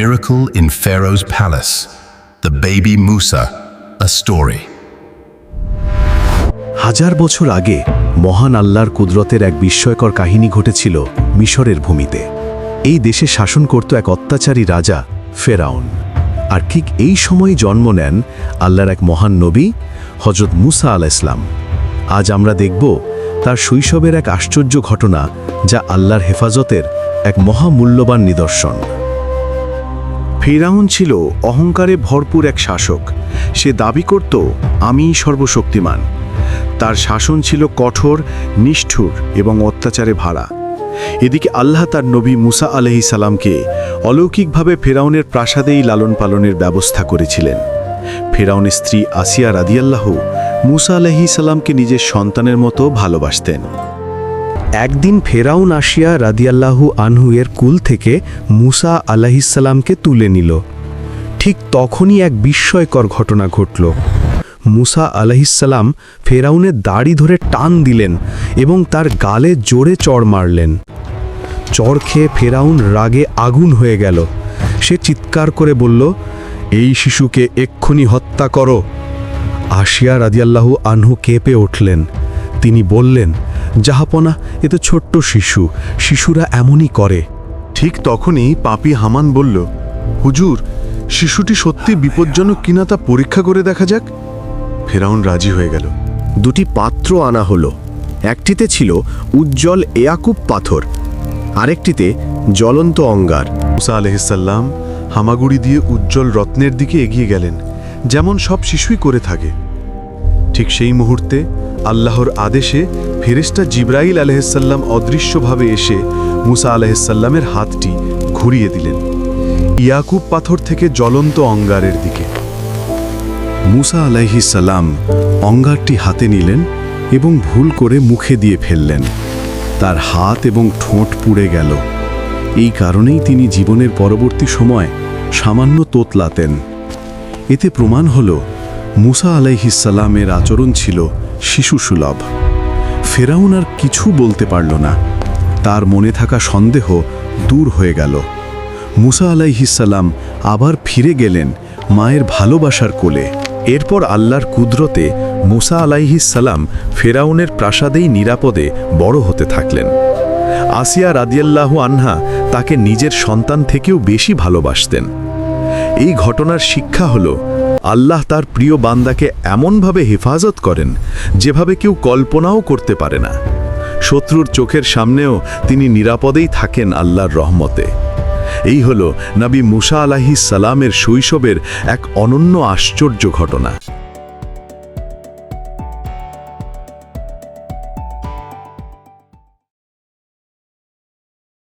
miracle in Pharaoh's palace. The baby Musa, a story. হাজার বছর আগে মহান আল্লাহর কুদরতের এক বিস্ময়কর কাহিনী ঘটেছিল মিশরের ভূমিতে। এই দেশে শাসন করত এক অত্যাচারী রাজা ফেরাউন। আর ঠিক এই সময়ই জন্ম নেন আল্লাহর এক মহান নবী হযরত মুসা আলাইহিস সালাম। আজ আমরা দেখব তার শৈশবের এক আশ্চর্য ঘটনা, যা আল্লাহর হেফাজতের এক মহামূল্যবান নিদর্শন। ফেরাউন ছিল অহংকারে ভরপুর এক শাসক। সে দাবি করত, আমিই সর্বশক্তিমান। তার শাসন ছিল কঠোর, নিষ্ঠুর এবং অত্যাচারে ভরা। এদিকে আল্লাহ তার নবী মুসা আলাইহিস সালামকে অলৌকিকভাবে ফেরাউনের প্রাসাদেই লালন পালনের ব্যবস্থা করেছিলেন। ফেরাউনের স্ত্রী আসিয়া রাদিয়াল্লাহু মুসা আলাইহিস সালামকে নিজের সন্তানের মতো ভালোবাসতেন। একদিন ফেরাউন আসিয়া রাদিয়াল্লাহু আনহু এর কুল থেকে মুসা আলাইহিস সালামকে তুলে নিল। ঠিক তখনই এক বিস্ময়কর ঘটনা ঘটল। মুসা আলাইহিস সালাম ফেরাউনের দাড়ি ধরে টান দিলেন এবং তার গালে জোরে চড় মারলেন। চড় খেয়ে ফেরাউন রাগে আগুন হয়ে গেল। সে চিৎকার করে বলল, এই শিশুকে এক্ষুনি হত্যা করো। আসিয়া রাদিয়াল্লাহু আনহু কেঁপে উঠলেন। তিনি বললেন, জাহাপনা, এ তো ছোট্ট শিশু, শিশুরা এমনই করে। ঠিক তখনই পাপী হামান বলল, হুজুর, শিশুটি সত্যি বিপজ্জনক কিনা তা পরীক্ষা করে দেখা যাক। ফেরাউন রাজি হয়ে গেল। দুটি পাত্র আনা হলো। একটিতে ছিল উজ্জ্বল ইয়াকুব পাথর, আরেকটিতে জ্বলন্ত অঙ্গার। মুসা আলাইহিস সালাম হামাগুড়ি দিয়ে উজ্জ্বল রত্নের দিকে এগিয়ে গেলেন, যেমন সব শিশুই করে থাকে। ঠিক সেই মুহূর্তে আল্লাহর আদেশে ফেরেশতা জিবরাইল আলাইহিস সালাম অদৃশ্যভাবে এসে মুসা আলাইহিস সালামের হাতটি ঘুরিয়ে দিলেন ইয়াকুব পাথর থেকে জ্বলন্ত অঙ্গারের দিকে। মুসা আলাইহিস সালাম অঙ্গারটি হাতে নিলেন এবং ভুল করে মুখে দিয়ে ফেললেন। তার হাত এবং ঠোঁট পুড়ে গেল। এই কারণেই তিনি জীবনের পরবর্তী সময় সামান্য তোতলাতেন। এতে প্রমাণ হল মুসা আলাইহিস সালামের আচরণ ছিল শিশুসুলভ। ফেরাউন আর কিছু বলতে পারল না। তার মনে থাকা সন্দেহ দূর হয়ে গেল। মুসা আলাইহিস সালাম আবার ফিরে গেলেন মায়ের ভালোবাসার কোলে। এরপর আল্লাহর কুদরতে মুসা আলাইহিস সালাম ফেরাউনের প্রাসাদেই নিরাপদে বড় হতে থাকলেন। আসিয়া রাদিয়াল্লাহু আনহা তাকে নিজের সন্তান থেকেও বেশি ভালোবাসতেন। এই ঘটনার শিক্ষা হল, আল্লাহ তার প্রিয় বান্দাকে এমনভাবে হেফাজত করেন যেভাবে কেউ কল্পনাও করতে পারে না। শত্রুর চোখের সামনেও তিনি নিরাপদেই থাকেন আল্লাহর রহমতে। এই হল নবী মুসা আলাইহিস সালামের শৈশবের এক অনন্য আশ্চর্য ঘটনা।